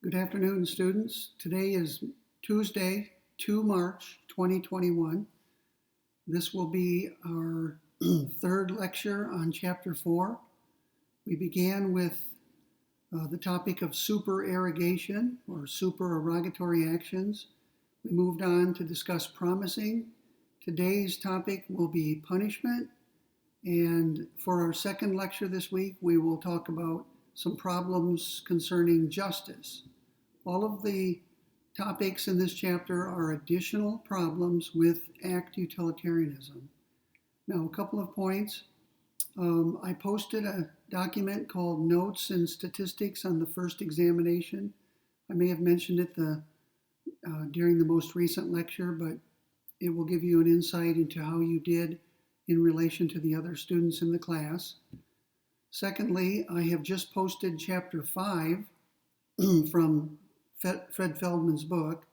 Good afternoon, students. Today is Tuesday, 2 March 2021. This will be our third lecture on Chapter 4. We began with the topic of supererogation or supererogatory actions. We moved on to discuss promising. Today's topic will be punishment. And for our second lecture this week, we will talk about some problems concerning justice. All of the topics in this chapter are additional problems with act utilitarianism. Now, a couple of points. I posted a document called Notes and Statistics on the First Examination. I may have mentioned it during the most recent lecture, but it will give you an insight into how you did in relation to the other students in the class. Secondly, I have just posted Chapter 5 from Fred Feldman's book.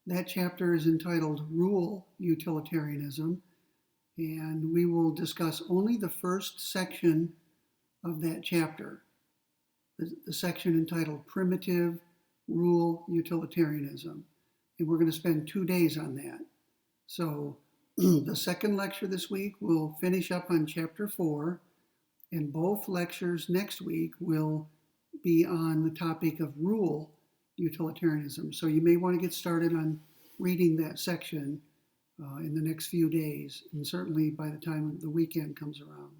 That chapter is entitled Rule Utilitarianism, and we will discuss only the first section of that chapter, the section entitled Primitive Rule Utilitarianism, and we're going to spend 2 days on that. So the second lecture this week will finish up on Chapter 4, and both lectures next week will be on the topic of rule utilitarianism. So you may want to get started on reading that section in the next few days, and certainly by the time the weekend comes around.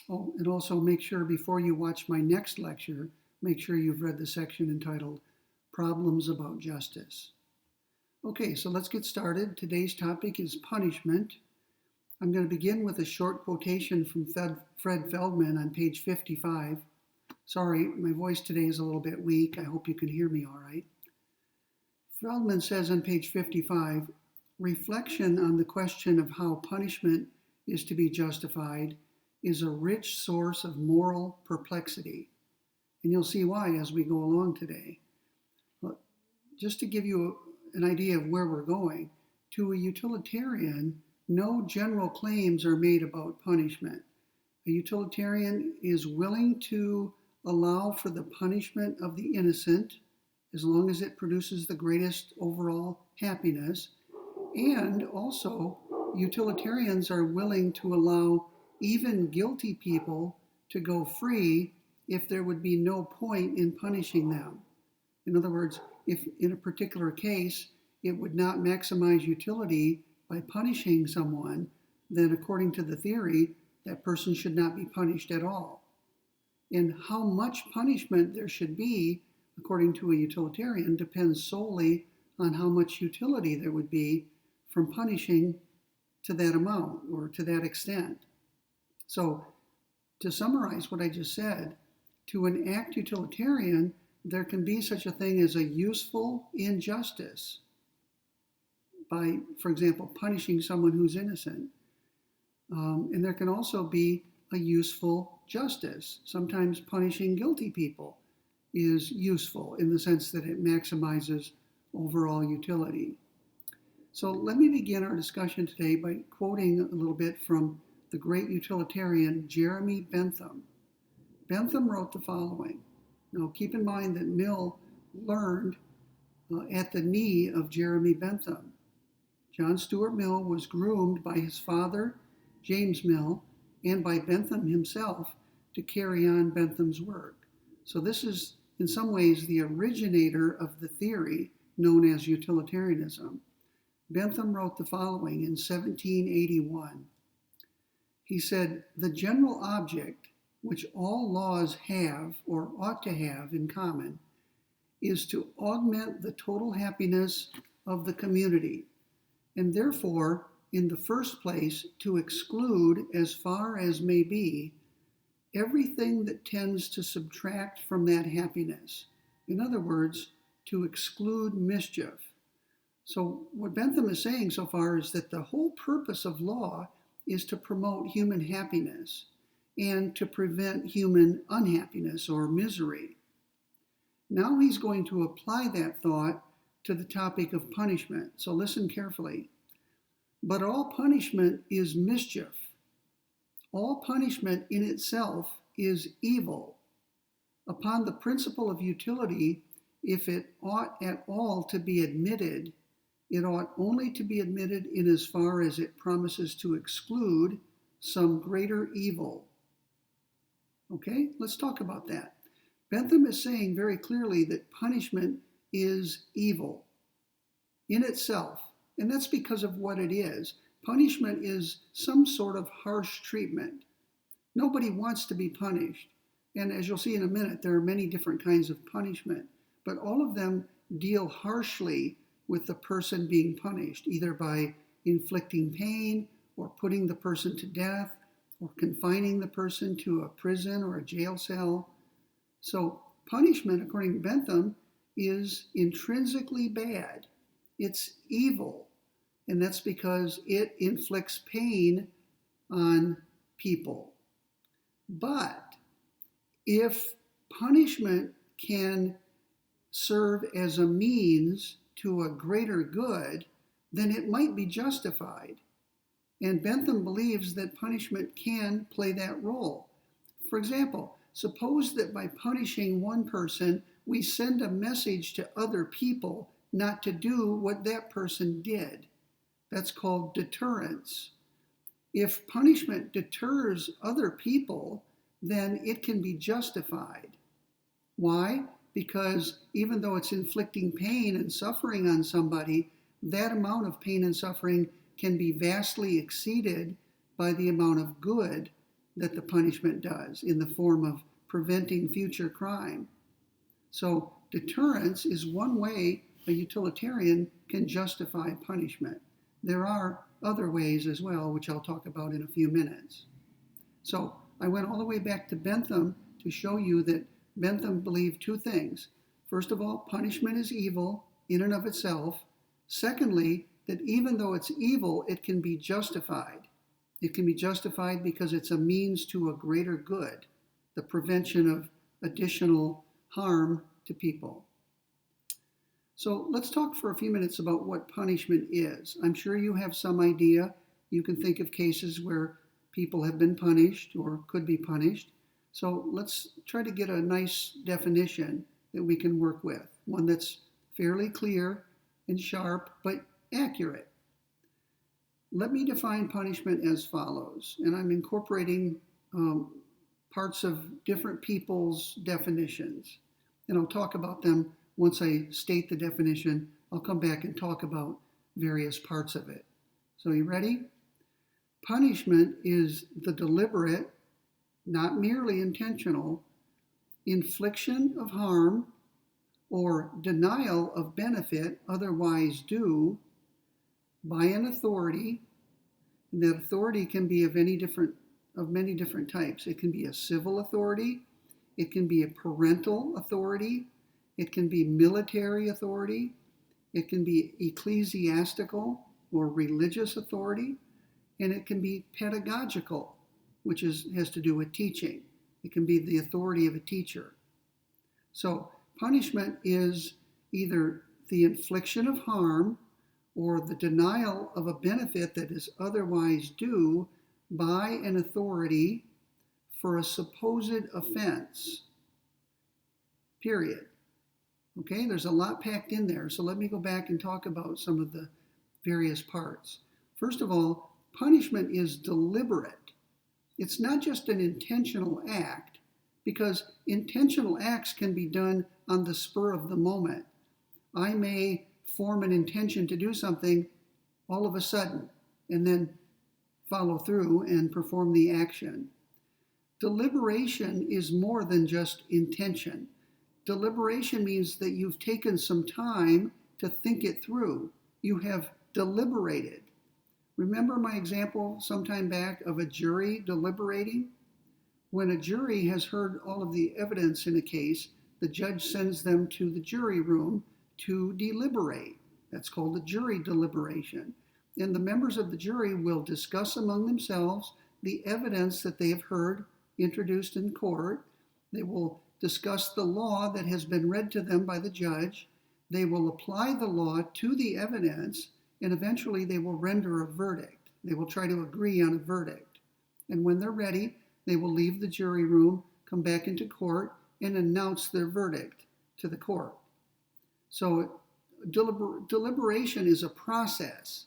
And also make sure before you watch my next lecture, make sure you've read the section entitled Problems About Justice. Okay, so let's get started. Today's topic is punishment. I'm going to begin with a short quotation from Fred Feldman on page 55. Sorry, my voice today is a little bit weak. I hope you can hear me all right. Feldman says on page 55, reflection on the question of how punishment is to be justified is a rich source of moral perplexity. And you'll see why as we go along today. But just to give you an idea of where we're going, to a utilitarian, no general claims are made about punishment. A utilitarian is willing to allow for the punishment of the innocent as long as it produces the greatest overall happiness. And also, utilitarians are willing to allow even guilty people to go free if there would be no point in punishing them. In other words, if in a particular case it would not maximize utility by punishing someone, then according to the theory, that person should not be punished at all. And how much punishment there should be, according to a utilitarian, depends solely on how much utility there would be from punishing to that amount or to that extent. So, to summarize what I just said, to an act utilitarian, there can be such a thing as a useful injustice by, for example, punishing someone who's innocent. And there can also be a useful justice. Sometimes punishing guilty people is useful in the sense that it maximizes overall utility. So let me begin our discussion today by quoting a little bit from the great utilitarian Jeremy Bentham. Bentham wrote the following. Now keep in mind that Mill learned at the knee of Jeremy Bentham. John Stuart Mill was groomed by his father, James Mill, and by Bentham himself to carry on Bentham's work. So this is, in some ways, the originator of the theory known as utilitarianism. Bentham wrote the following in 1781. He said, "The general object which all laws have or ought to have in common is to augment the total happiness of the community, and therefore, in the first place, to exclude, as far as may be, everything that tends to subtract from that happiness. In other words, to exclude mischief." So what Bentham is saying so far is that the whole purpose of law is to promote human happiness and to prevent human unhappiness or misery. Now he's going to apply that thought to the topic of punishment. So listen carefully. But all punishment is mischief. All punishment in itself is evil. Upon the principle of utility, if it ought at all to be admitted, it ought only to be admitted in as far as it promises to exclude some greater evil. Okay, let's talk about that. Bentham is saying very clearly that punishment is evil in itself, and that's because of what it is. Punishment is some sort of harsh treatment. Nobody wants to be punished. And as you'll see in a minute, there are many different kinds of punishment, but all of them deal harshly with the person being punished, either by inflicting pain or putting the person to death or confining the person to a prison or a jail cell. So punishment, according to Bentham, is intrinsically bad. It's evil, and that's because it inflicts pain on people. But if punishment can serve as a means to a greater good, then it might be justified. And Bentham believes that punishment can play that role. For example, suppose that by punishing one person, we send a message to other people not to do what that person did. That's called deterrence. If punishment deters other people, then it can be justified. Why? Because even though it's inflicting pain and suffering on somebody, that amount of pain and suffering can be vastly exceeded by the amount of good that the punishment does in the form of preventing future crime. So deterrence is one way a utilitarian can justify punishment. There are other ways as well, which I'll talk about in a few minutes. So I went all the way back to Bentham to show you that Bentham believed two things. First of all, punishment is evil in and of itself. Secondly, that even though it's evil, it can be justified. It can be justified because it's a means to a greater good, the prevention of additional harm to people. So let's talk for a few minutes about what punishment is. I'm sure you have some idea. You can think of cases where people have been punished or could be punished. So let's try to get a nice definition that we can work with, one that's fairly clear and sharp, but accurate. Let me define punishment as follows, and I'm incorporating parts of different people's definitions, and I'll talk about them once I state the definition. I'll come back and talk about various parts of it. So you ready? Punishment is the deliberate, not merely intentional, infliction of harm or denial of benefit otherwise due by an authority, and that authority can be of many different types. It can be a civil authority, it can be a parental authority, it can be military authority, it can be ecclesiastical or religious authority, and it can be pedagogical, which has to do with teaching. It can be the authority of a teacher. So punishment is either the infliction of harm or the denial of a benefit that is otherwise due by an authority for a supposed offense. Period. Okay, there's a lot packed in there, so let me go back and talk about some of the various parts. First of all, punishment is deliberate. It's not just an intentional act, because intentional acts can be done on the spur of the moment. I may form an intention to do something all of a sudden and then follow through and perform the action. Deliberation is more than just intention. Deliberation means that you've taken some time to think it through. You have deliberated. Remember my example sometime back of a jury deliberating? When a jury has heard all of the evidence in a case, the judge sends them to the jury room to deliberate. That's called the jury deliberation. And the members of the jury will discuss among themselves the evidence that they have heard introduced in court. They will discuss the law that has been read to them by the judge. They will apply the law to the evidence, and eventually they will render a verdict. They will try to agree on a verdict. And when they're ready, they will leave the jury room, come back into court, and announce their verdict to the court. So deliberation is a process.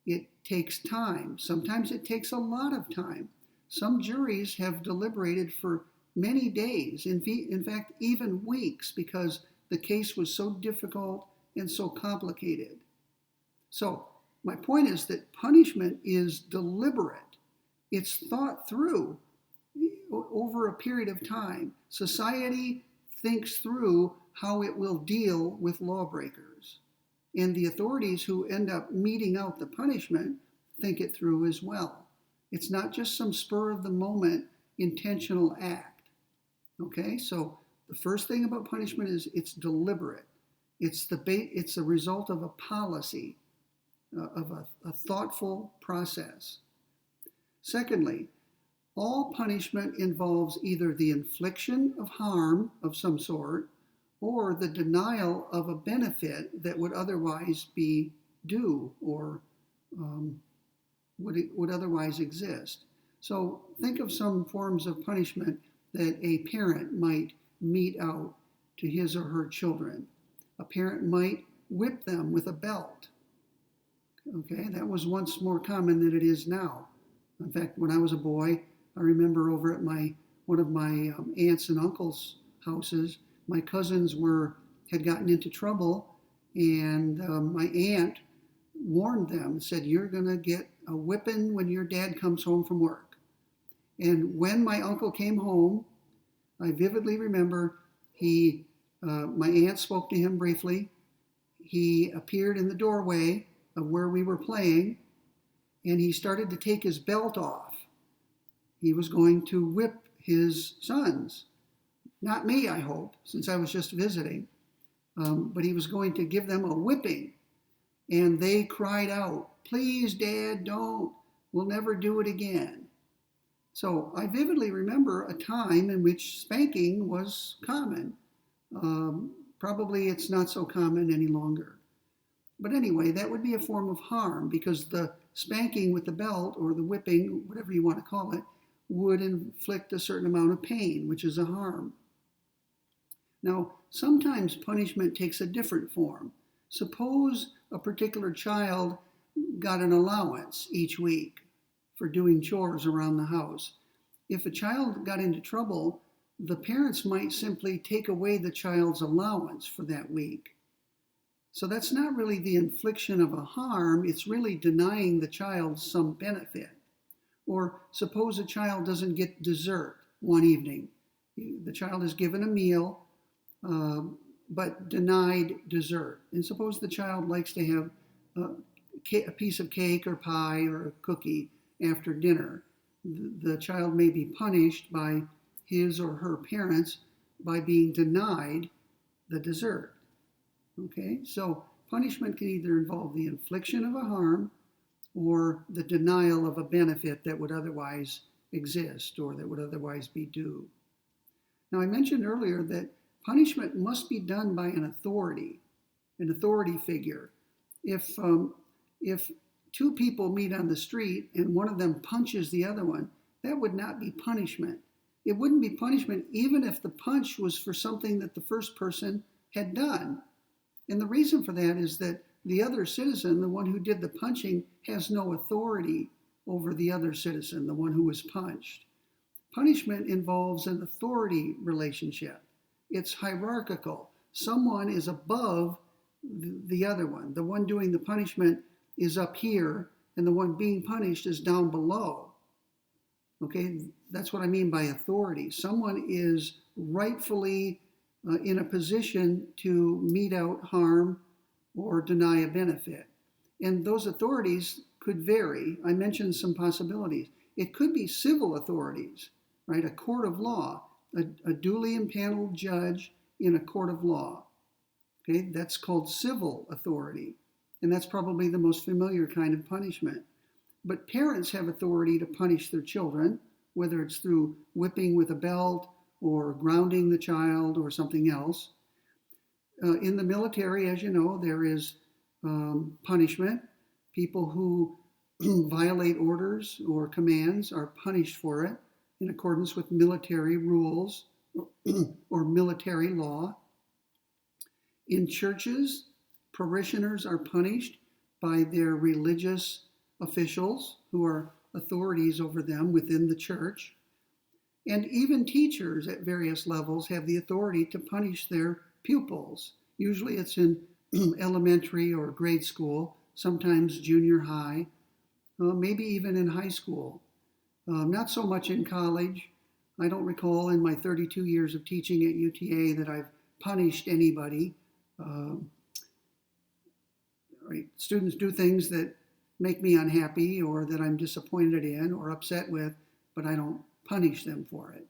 It takes time. Sometimes it takes a lot of time. Some juries have deliberated for many days, in fact, even weeks, because the case was so difficult and so complicated. So my point is that punishment is deliberate. It's thought through over a period of time. Society thinks through how it will deal with lawbreakers. And the authorities who end up meting out the punishment think it through as well. It's not just some spur of the moment intentional act. Okay, so the first thing about punishment is it's deliberate. It's a result of a policy, of a thoughtful process. Secondly, all punishment involves either the infliction of harm of some sort or the denial of a benefit that would otherwise be due or would otherwise exist. So think of some forms of punishment that a parent might mete out to his or her children. A parent might whip them with a belt. Okay, that was once more common than it is now. In fact, when I was a boy, I remember over at one of my aunts and uncles' houses, my cousins had gotten into trouble, and my aunt warned them, said, "You're going to get a whipping when your dad comes home from work." And when my uncle came home, I vividly remember my aunt spoke to him briefly. He appeared in the doorway of where we were playing, and he started to take his belt off. He was going to whip his sons. Not me, I hope, since I was just visiting. But he was going to give them a whipping. And they cried out, "Please, Dad, don't. We'll never do it again." So I vividly remember a time in which spanking was common. Probably it's not so common any longer. But anyway, that would be a form of harm because the spanking with the belt or the whipping, whatever you want to call it, would inflict a certain amount of pain, which is a harm. Now, sometimes punishment takes a different form. Suppose a particular child got an allowance each week for doing chores around the house. If a child got into trouble, the parents might simply take away the child's allowance for that week. So that's not really the infliction of a harm, it's really denying the child some benefit. Or suppose a child doesn't get dessert one evening. The child is given a meal, but denied dessert. And suppose the child likes to have a piece of cake or pie or a cookie after dinner. The child may be punished by his or her parents by being denied the dessert. Okay, so punishment can either involve the infliction of a harm or the denial of a benefit that would otherwise exist or that would otherwise be due. Now, I mentioned earlier that punishment must be done by an authority figure. If two people meet on the street and one of them punches the other one, that would not be punishment. It wouldn't be punishment even if the punch was for something that the first person had done. And the reason for that is that the other citizen, the one who did the punching, has no authority over the other citizen, the one who was punched. Punishment involves an authority relationship. It's hierarchical. Someone is above the other one. The one doing the punishment is up here, and the one being punished is down below. Okay, that's what I mean by authority. Someone is rightfully in a position to mete out harm or deny a benefit. And those authorities could vary. I mentioned some possibilities. It could be civil authorities, right? A court of law, a duly impaneled judge in a court of law. Okay, that's called civil authority. And that's probably the most familiar kind of punishment. But parents have authority to punish their children, whether it's through whipping with a belt or grounding the child or something else. In the military, as you know, there is punishment. People who violate orders or commands are punished for it in accordance with military rules or military law. In churches, parishioners are punished by their religious officials who are authorities over them within the church. And even teachers at various levels have the authority to punish their pupils. Usually it's in elementary or grade school, sometimes junior high, maybe even in high school. Not so much in college. I don't recall in my 32 years of teaching at UTA that I've punished anybody. Right? Students do things that make me unhappy or that I'm disappointed in or upset with, but I don't punish them for it.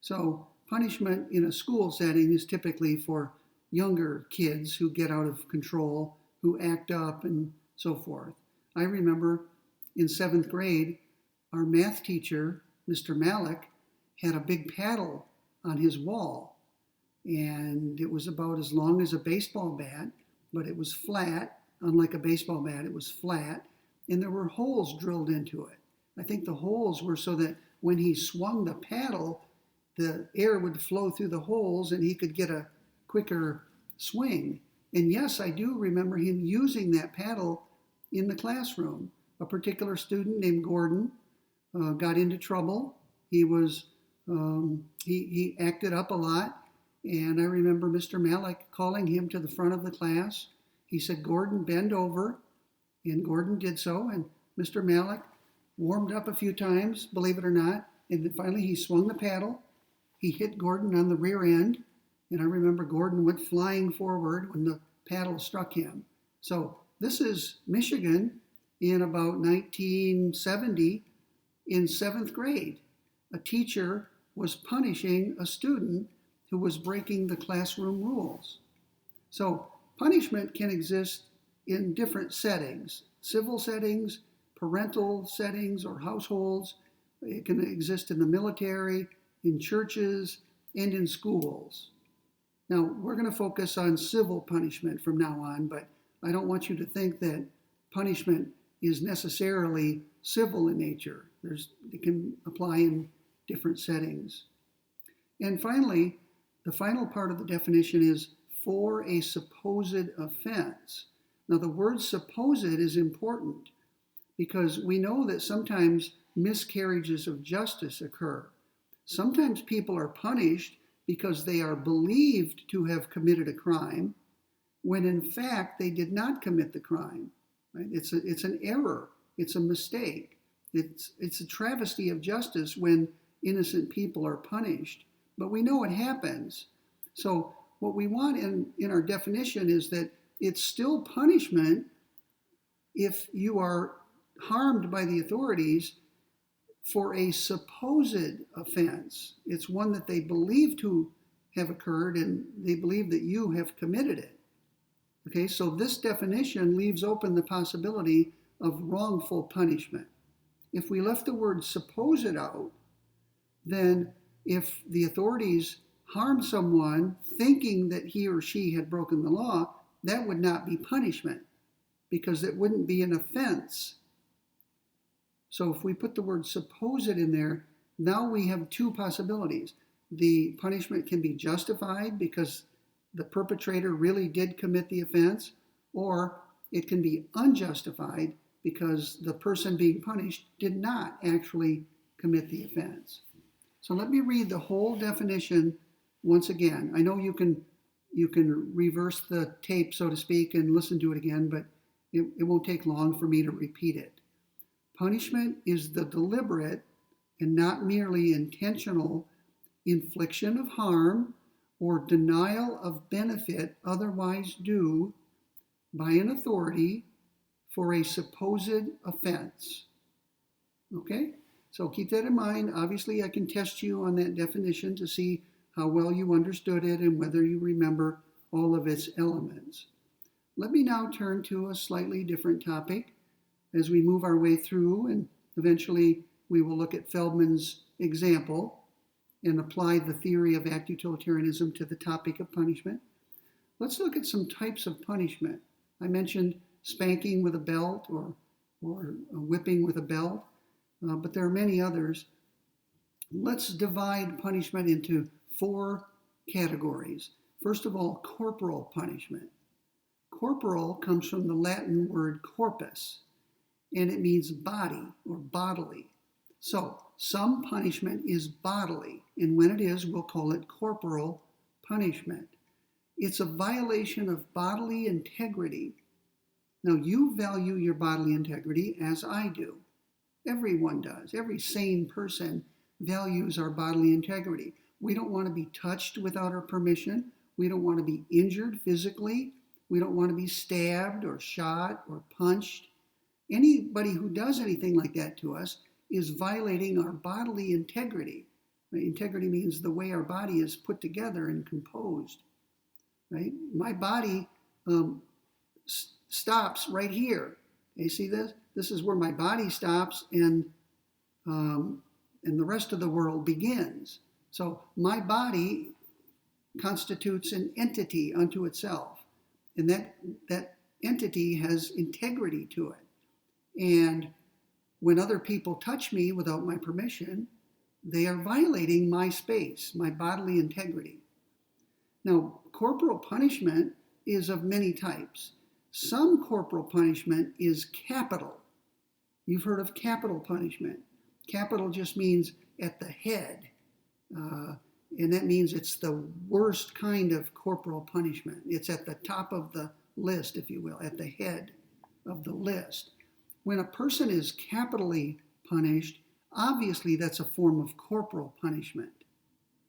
So punishment in a school setting is typically for younger kids who get out of control, who act up and so forth. I remember in 7th grade, our math teacher, Mr. Malik, had a big paddle on his wall. And it was about as long as a baseball bat, but it was flat. Unlike a baseball bat, it was flat. And there were holes drilled into it. I think the holes were so that when he swung the paddle, the air would flow through the holes and he could get a quicker swing. And yes, I do remember him using that paddle in the classroom. A particular student named Gordon got into trouble. He acted up a lot. And I remember Mr. Malik calling him to the front of the class. He said, "Gordon, bend over." And Gordon did so. And Mr. Malik warmed up a few times, believe it or not. And then finally he swung the paddle. He hit Gordon on the rear end. And I remember Gordon went flying forward when the paddle struck him. So this is Michigan in about 1970 in 7th grade. A teacher was punishing a student who was breaking the classroom rules. So punishment can exist in different settings, civil settings, parental settings or households. It can exist in the military, in churches, and in schools. Now, we're going to focus on civil punishment from now on, but I don't want you to think that punishment is necessarily civil in nature. It can apply in different settings. And finally, the final part of the definition is for a supposed offense. Now, the word supposed is important because we know that sometimes miscarriages of justice occur. Sometimes people are punished because they are believed to have committed a crime when in fact they did not commit the crime. Right? It's an error. It's a mistake. It's a travesty of justice when innocent people are punished. But we know it happens. So what we want in our definition is that it's still punishment if you are harmed by the authorities for a supposed offense. It's one that they believe to have occurred and they believe that you have committed it. Okay, so this definition leaves open the possibility of wrongful punishment. If we left the word supposed out, then if the authorities harmed someone thinking that he or she had broken the law, that would not be punishment because it wouldn't be an offense. So if we put the word supposed in there, now we have two possibilities. The punishment can be justified because the perpetrator really did commit the offense, or it can be unjustified because the person being punished did not actually commit the offense. So let me read the whole definition once again. I know you can reverse the tape, so to speak, and listen to it again, but it won't take long for me to repeat it. Punishment is the deliberate and not merely intentional infliction of harm or denial of benefit otherwise due by an authority for a supposed offense. Okay? So keep that in mind. Obviously, I can test you on that definition to see how well you understood it and whether you remember all of its elements. Let me now turn to a slightly different topic as we move our way through, and eventually we will look at Feldman's example and apply the theory of act utilitarianism to the topic of punishment. Let's look at some types of punishment. I mentioned spanking with a belt or whipping with a belt, but there are many others. Let's divide punishment into 4 categories. First of all, corporal punishment. Corporal comes from the Latin word corpus, and it means body or bodily. So some punishment is bodily, and when it is, we'll call it corporal punishment. It's a violation of bodily integrity. Now, you value your bodily integrity as I do. Everyone does. Every sane person values our bodily integrity. We don't want to be touched without our permission. We don't want to be injured physically. We don't want to be stabbed or shot or punched. Anybody who does anything like that to us is violating our bodily integrity. Integrity means the way our body is put together and composed. Right? My body stops right here. You see this? This is where my body stops and the rest of the world begins. So my body constitutes an entity unto itself. And that entity has integrity to it. And when other people touch me without my permission, they are violating my space, my bodily integrity. Now, corporal punishment is of many types. Some corporal punishment is capital. You've heard of capital punishment. Capital just means at the head. And that means it's the worst kind of corporal punishment. It's at the top of the list, if you will, at the head of the list. When a person is capitally punished, obviously that's a form of corporal punishment.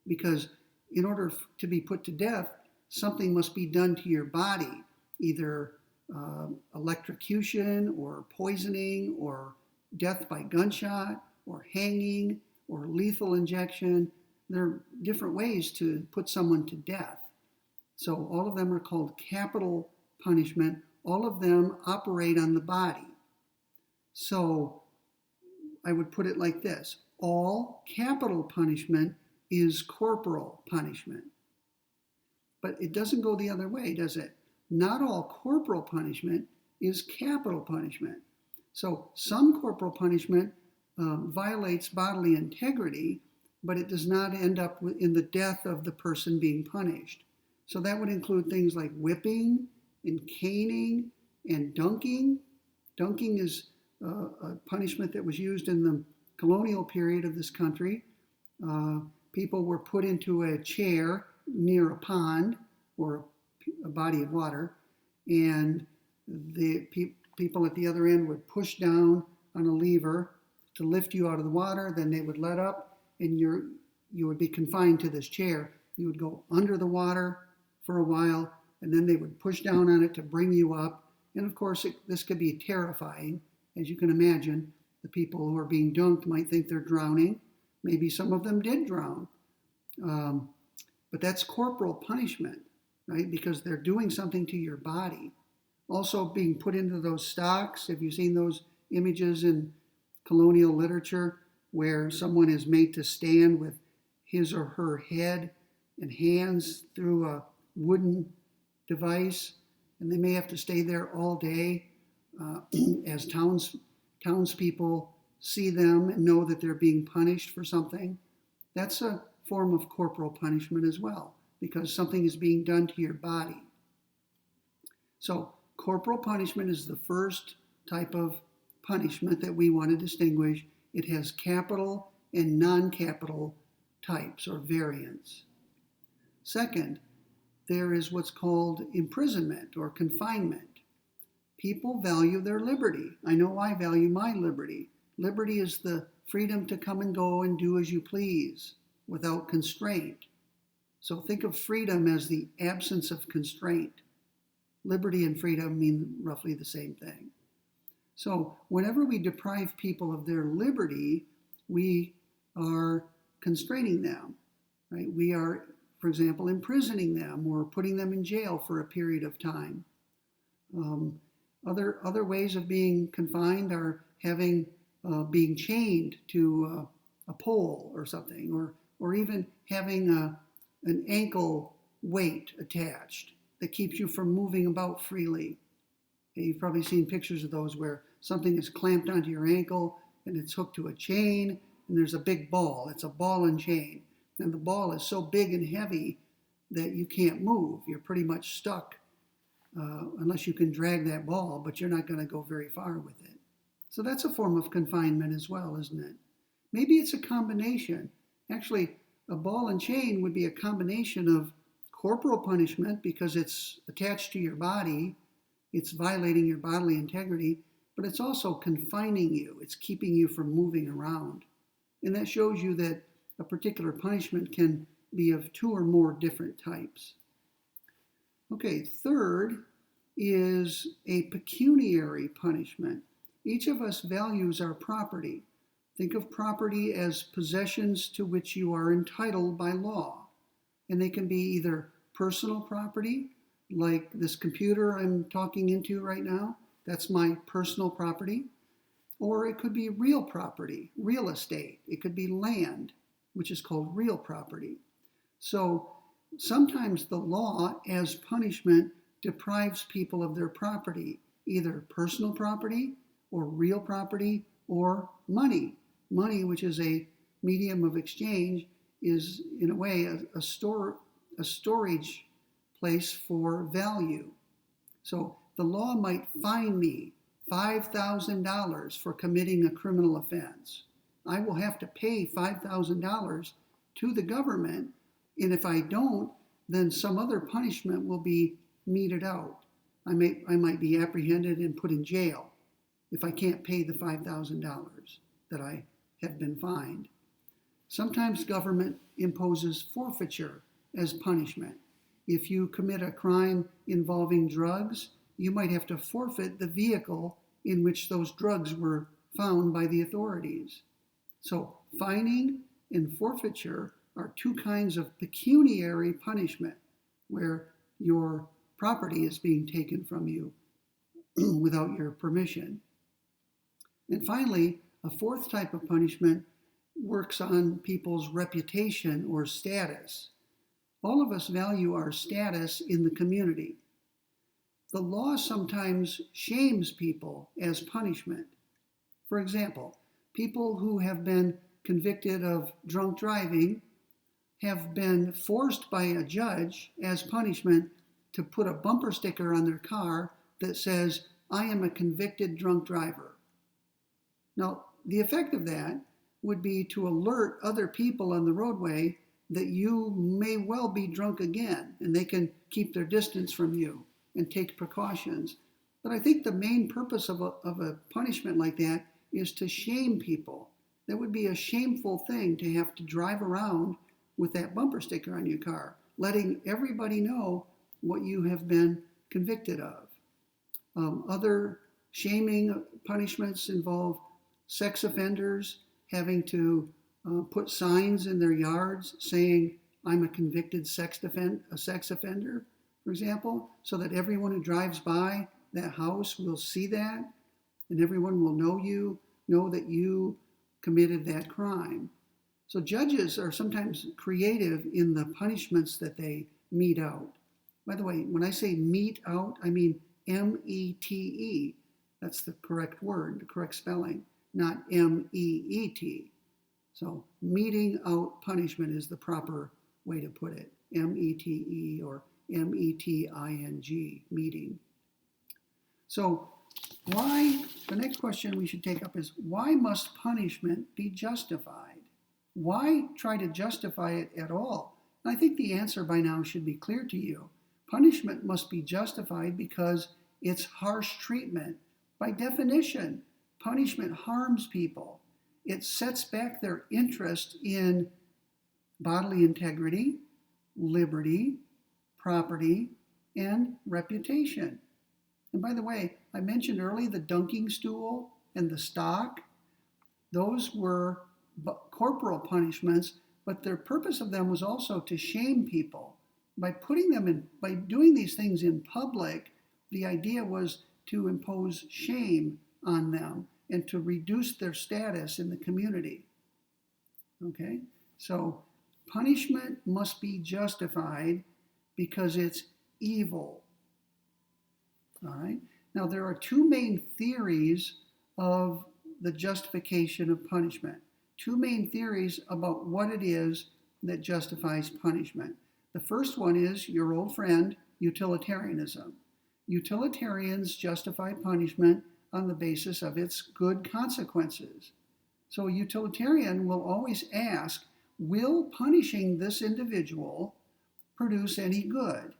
Because in order to be put to death, something must be done to your body, either electrocution or poisoning or death by gunshot or hanging or lethal injection. There are different ways to put someone to death. So all of them are called capital punishment. All of them operate on the body. So I would put it like this. All capital punishment is corporal punishment. But it doesn't go the other way, does it? Not all corporal punishment is capital punishment. So some corporal punishment violates bodily integrity, but it does not end up in the death of the person being punished. So that would include things like whipping and caning and dunking. Dunking is a punishment that was used in the colonial period of this country. People were put into a chair near a pond or a body of water, and the people at the other end would push down on a lever to lift you out of the water. Then they would let up, and you would be confined to this chair. You would go under the water for a while, and then they would push down on it to bring you up. And of course, this could be terrifying. As you can imagine, the people who are being dunked might think they're drowning. Maybe some of them did drown. But that's corporal punishment, right? Because they're doing something to your body. Also being put into those stocks. Have you seen those images in colonial literature where someone is made to stand with his or her head and hands through a wooden device, and they may have to stay there all day as townspeople see them and know that they're being punished for something? That's a form of corporal punishment as well, because something is being done to your body. So corporal punishment is the first type of punishment that we want to distinguish. It has capital and non-capital types or variants. Second, there is what's called imprisonment or confinement. People value their liberty. I know I value my liberty. Liberty is the freedom to come and go and do as you please without constraint. So think of freedom as the absence of constraint. Liberty and freedom mean roughly the same thing. So whenever we deprive people of their liberty, we are constraining them, right? We are, for example, imprisoning them or putting them in jail for a period of time. Other ways of being confined are being chained to a pole or something, or even having an ankle weight attached that keeps you from moving about freely. Okay, you've probably seen pictures of those where something is clamped onto your ankle and it's hooked to a chain, and there's a big ball. It's a ball and chain. and the ball is so big and heavy that you can't move. You're pretty much stuck unless you can drag that ball, but you're not going to go very far with it. So that's a form of confinement as well, isn't it? Maybe it's a combination. Actually, a ball and chain would be a combination of corporal punishment because it's attached to your body, it's violating your bodily integrity, but it's also confining you. It's keeping you from moving around. And that shows you that a particular punishment can be of two or more different types. Okay, third is a pecuniary punishment. Each of us values our property. Think of property as possessions to which you are entitled by law. And they can be either personal property, like this computer I'm talking into right now, that's my personal property. Or it could be real property, real estate. It could be land, which is called real property. So sometimes the law, as punishment, deprives people of their property, either personal property or real property or money. Money, which is a medium of exchange, is in a way a storage place for value. So the law might fine me $5,000 for committing a criminal offense. I will have to pay $5,000 to the government, and if I don't, then some other punishment will be meted out. I might be apprehended and put in jail if I can't pay the $5,000 that I have been fined. Sometimes government imposes forfeiture as punishment. If you commit a crime involving drugs, you might have to forfeit the vehicle in which those drugs were found by the authorities. So fining and forfeiture are two kinds of pecuniary punishment where your property is being taken from you without your permission. And finally, a fourth type of punishment works on people's reputation or status. All of us value our status in the community. The law sometimes shames people as punishment. For example, people who have been convicted of drunk driving have been forced by a judge as punishment to put a bumper sticker on their car that says, "I am a convicted drunk driver." Now, the effect of that would be to alert other people on the roadway that you may well be drunk again, and they can keep their distance from you and take precautions. But I think the main purpose of a punishment like that is to shame people. That would be a shameful thing to have to drive around with that bumper sticker on your car, letting everybody know what you have been convicted of. Other shaming punishments involve sex offenders having to put signs in their yards saying, "I'm a convicted sex offender," for example, so that everyone who drives by that house will see that, and everyone will know that you committed that crime. So judges are sometimes creative in the punishments that they mete out. By the way, when I say mete out, I mean M-E-T-E. That's the correct word, the correct spelling, not M-E-E-T. So meting out punishment is the proper way to put it. M-E-T-E or M-E-T-I-N-G, meeting. So the next question we should take up is, why must punishment be justified? Why try to justify it at all? And I think the answer by now should be clear to you. Punishment must be justified because it's harsh treatment. By definition, punishment harms people. It sets back their interest in bodily integrity, liberty, property, and reputation. And by the way, I mentioned earlier the dunking stool and the stock. Those were corporal punishments, but the purpose of them was also to shame people. By doing these things in public, the idea was to impose shame on them and to reduce their status in the community. Okay? So punishment must be justified because it's evil. All right? Now, there are two main theories of the justification of punishment. Two main theories about what it is that justifies punishment. The first one is your old friend, utilitarianism. Utilitarians justify punishment on the basis of its good consequences. So a utilitarian will always ask, will punishing this individual produce any good?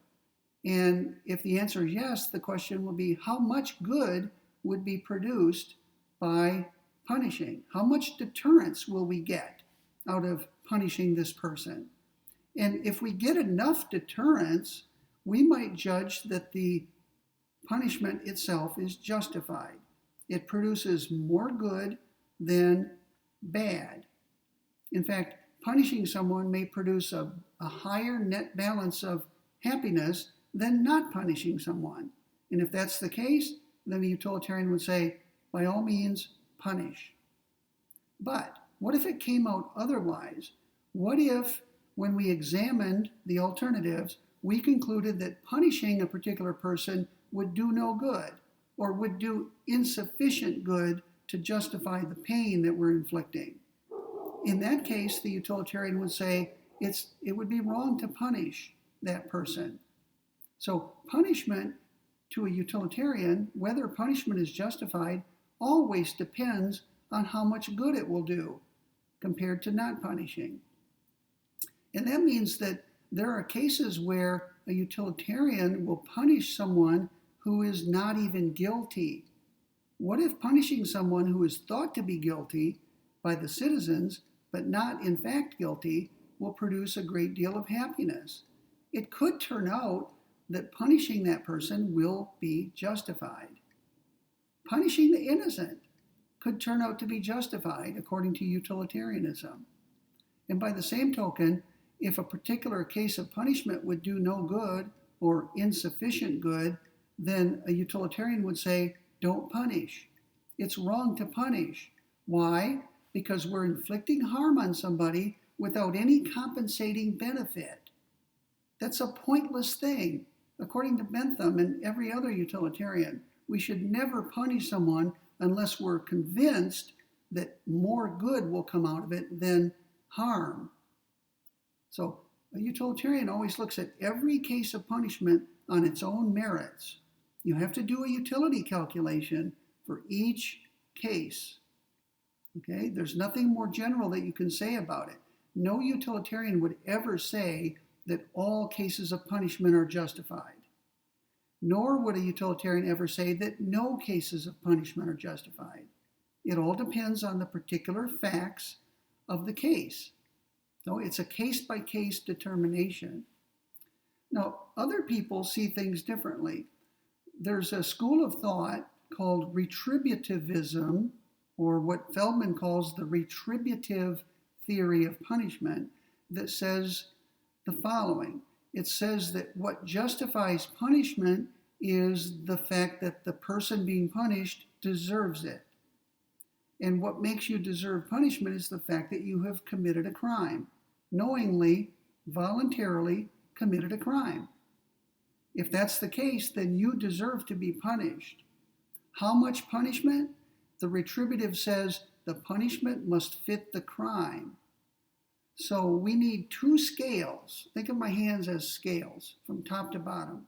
And if the answer is yes, the question will be, how much good would be produced by punishing? How much deterrence will we get out of punishing this person? And if we get enough deterrence, we might judge that the punishment itself is justified. It produces more good than bad. In fact, punishing someone may produce a higher net balance of happiness than not punishing someone. And if that's the case, then the utilitarian would say, by all means, punish. But what if it came out otherwise? What if, when we examined the alternatives, we concluded that punishing a particular person would do no good or would do insufficient good to justify the pain that we're inflicting? In that case, the utilitarian would say it would be wrong to punish that person. So punishment to a utilitarian, whether punishment is justified, always depends on how much good it will do compared to not punishing. And that means that there are cases where a utilitarian will punish someone who is not even guilty. What if punishing someone who is thought to be guilty by the citizens, but not in fact guilty, will produce a great deal of happiness? It could turn out that punishing that person will be justified. Punishing the innocent could turn out to be justified according to utilitarianism. And by the same token, if a particular case of punishment would do no good or insufficient good, then a utilitarian would say, don't punish. It's wrong to punish. Why? Because we're inflicting harm on somebody without any compensating benefit. That's a pointless thing. According to Bentham and every other utilitarian, we should never punish someone unless we're convinced that more good will come out of it than harm. So a utilitarian always looks at every case of punishment on its own merits. You have to do a utility calculation for each case. Okay? There's nothing more general that you can say about it. No utilitarian would ever say that all cases of punishment are justified. Nor would a utilitarian ever say that no cases of punishment are justified. It all depends on the particular facts of the case. So it's a case-by-case determination. Now, other people see things differently. There's a school of thought called retributivism, or what Feldman calls the retributive theory of punishment, that says the following. It says that what justifies punishment is the fact that the person being punished deserves it. And what makes you deserve punishment is the fact that you have committed a crime, knowingly, voluntarily committed a crime. If that's the case, then you deserve to be punished. How much punishment? The retributive says the punishment must fit the crime. So we need two scales. Think of my hands as scales from top to bottom.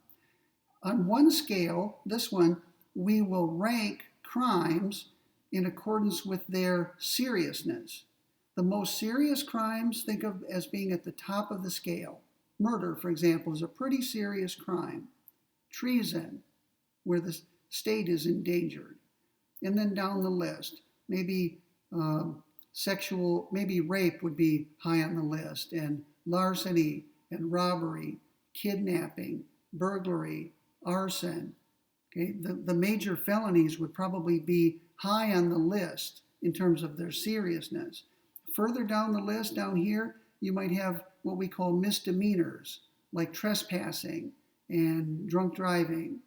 On one scale, this one, we will rank crimes in accordance with their seriousness. The most serious crimes, think of as being at the top of the scale. Murder, for example, is a pretty serious crime. Treason, where the state is endangered. And then down the list, maybe maybe rape would be high on the list, and larceny and robbery, kidnapping, burglary, arson. Okay, the major felonies would probably be high on the list in terms of their seriousness. Further down the list, down here, you might have what we call misdemeanors, like trespassing and drunk driving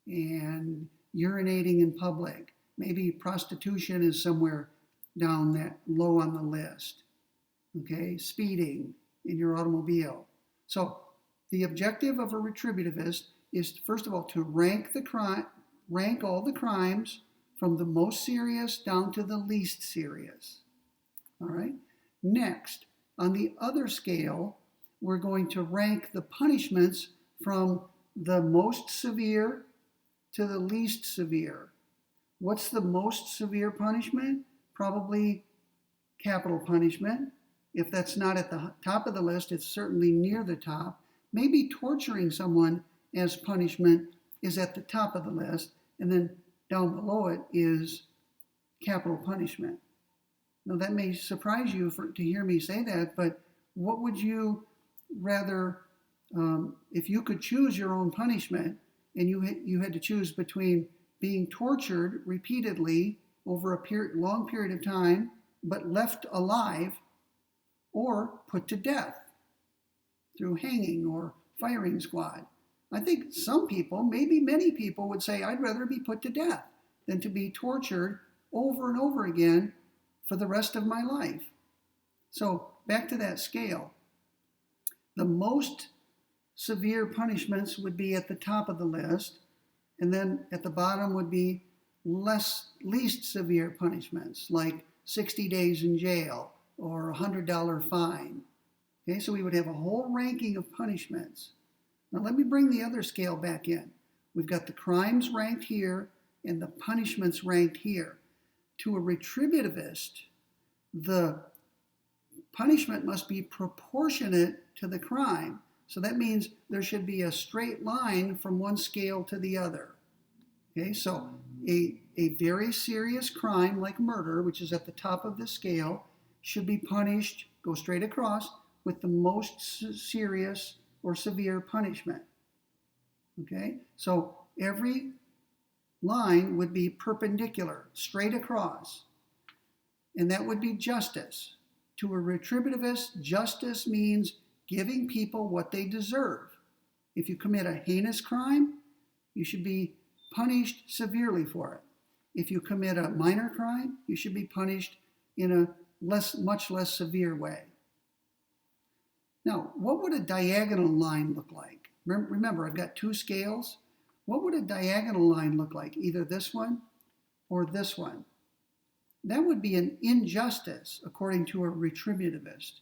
and urinating in public. Maybe prostitution is somewhere down that low on the list. Okay, speeding in your automobile. So the objective of a retributivist is, first of all, to rank all the crimes from the most serious down to the least serious. All right. Next, On the other scale, we're going to rank the punishments from the most severe to the least severe. What's the most severe punishment? Probably capital punishment. If that's not at the top of the list, it's certainly near the top. Maybe torturing someone as punishment is at the top of the list, and then down below it is capital punishment. Now that may surprise you to hear me say that, but what would you rather, if you could choose your own punishment and you had to choose between being tortured repeatedly over a long period of time, but left alive, or put to death through hanging or firing squad? I think some people, maybe many people, would say, I'd rather be put to death than to be tortured over and over again for the rest of my life. So back to that scale. The most severe punishments would be at the top of the list, and then at the bottom would be least severe punishments, like 60 days in jail or a $100 fine. Okay, so we would have a whole ranking of punishments. Now let me bring the other scale back in. We've got the crimes ranked here and the punishments ranked here. To a retributivist, the punishment must be proportionate to the crime. So that means there should be a straight line from one scale to the other. Okay, so a very serious crime like murder, which is at the top of the scale, should be punished, go straight across, with the most serious or severe punishment. Okay, so every line would be perpendicular, straight across, and that would be justice. To a retributivist, justice means giving people what they deserve. If you commit a heinous crime, you should be punished severely for it. If you commit a minor crime, you should be punished in a much less severe way. Now, what would a diagonal line look like? Remember, I've got two scales. What would a diagonal line look like? Either this one or this one. That would be an injustice, according to a retributivist.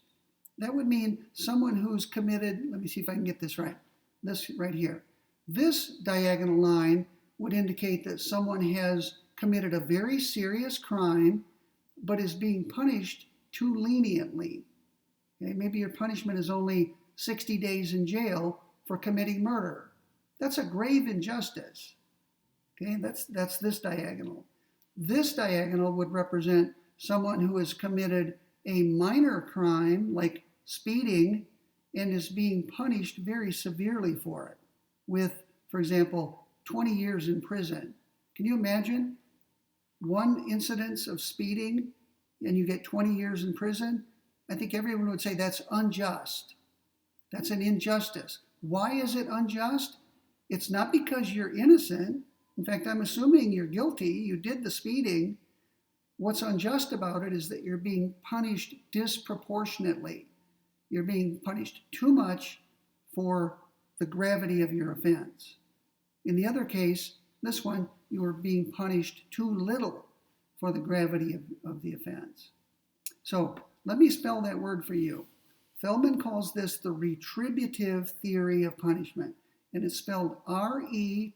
That would mean someone who's committed, let me see if I can get this right, this right here. This diagonal line would indicate that someone has committed a very serious crime, but is being punished too leniently. Okay, maybe your punishment is only 60 days in jail for committing murder. That's a grave injustice. Okay, that's this diagonal. This diagonal would represent someone who has committed a minor crime, like speeding, and is being punished very severely for it, with, for example, 20 years in prison. Can you imagine one incidence of speeding and you get 20 years in prison? I think everyone would say that's unjust. That's an injustice. Why is it unjust? It's not because you're innocent. In fact, I'm assuming you're guilty. You did the speeding. What's unjust about it is that you're being punished disproportionately. You're being punished too much for the gravity of your offense. In the other case, this one, you are being punished too little for the gravity of the offense. So let me spell that word for you. Feldman calls this the retributive theory of punishment, and it's spelled retributive.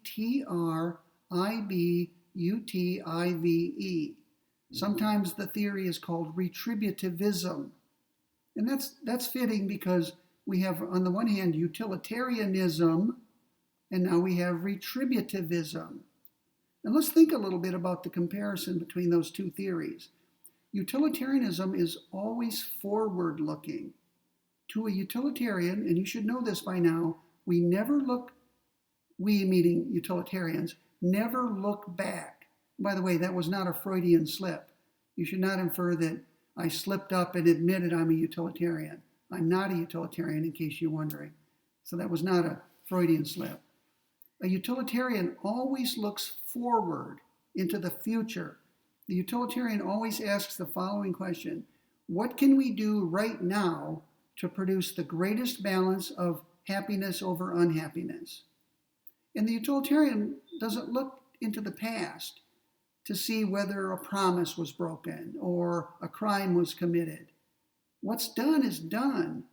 Sometimes the theory is called retributivism. And that's fitting because we have, on the one hand, utilitarianism, and now we have retributivism. And let's think a little bit about the comparison between those two theories. Utilitarianism is always forward-looking. To a utilitarian, and you should know this by now, we meaning utilitarians, never look back. By the way, that was not a Freudian slip. You should not infer that I slipped up and admitted I'm a utilitarian. I'm not a utilitarian, in case you're wondering. So that was not a Freudian slip. A utilitarian always looks forward into the future. The utilitarian always asks the following question: what can we do right now to produce the greatest balance of happiness over unhappiness? And the utilitarian doesn't look into the past to see whether a promise was broken or a crime was committed. What's done is done.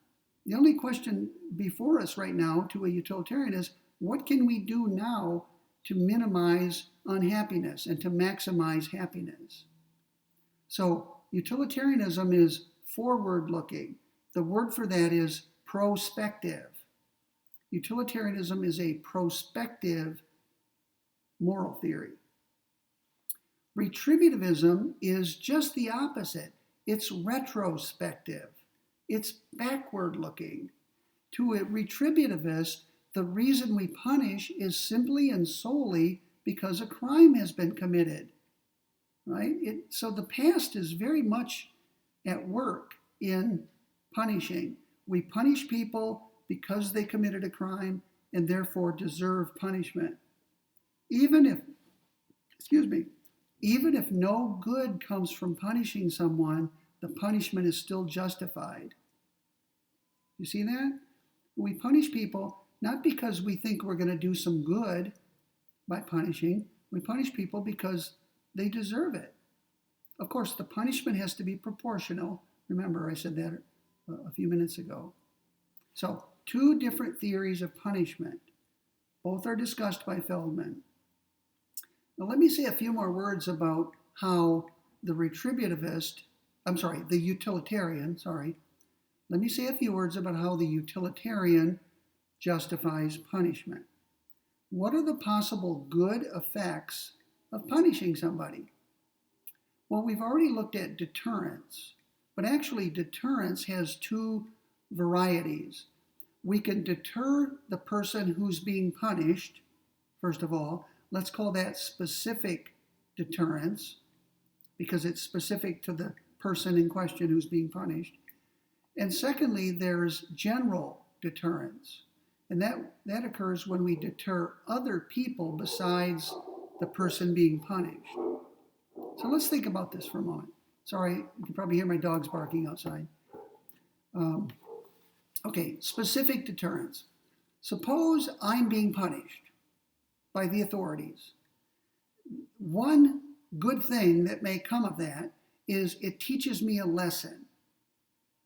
The only question before us right now to a utilitarian is, what can we do now to minimize unhappiness and to maximize happiness? So utilitarianism is forward looking. The word for that is prospective. Utilitarianism is a prospective moral theory. Retributivism is just the opposite. It's retrospective. It's backward looking. To a retributivist, the reason we punish is simply and solely because a crime has been committed. Right? So the past is very much at work in punishing. We punish people because they committed a crime and therefore deserve punishment. Even if no good comes from punishing someone, the punishment is still justified. You see that? We punish people not because we think we're going to do some good by punishing. We punish people because they deserve it. Of course, the punishment has to be proportional. Remember, I said that a few minutes ago. So, two different theories of punishment. Both are discussed by Feldman. Now, let me say a few more words about how the utilitarian, let me say a few words about how the utilitarian justifies punishment. What are the possible good effects of punishing somebody? Well, we've already looked at deterrence, but actually deterrence has two varieties. We can deter the person who's being punished, first of all. Let's call that specific deterrence, because it's specific to the person in question who's being punished. And secondly, there's general deterrence. And that occurs when we deter other people besides the person being punished. So let's think about this for a moment. Sorry, you can probably hear my dogs barking outside. Okay, specific deterrence. Suppose I'm being punished by the authorities. One good thing that may come of that is it teaches me a lesson.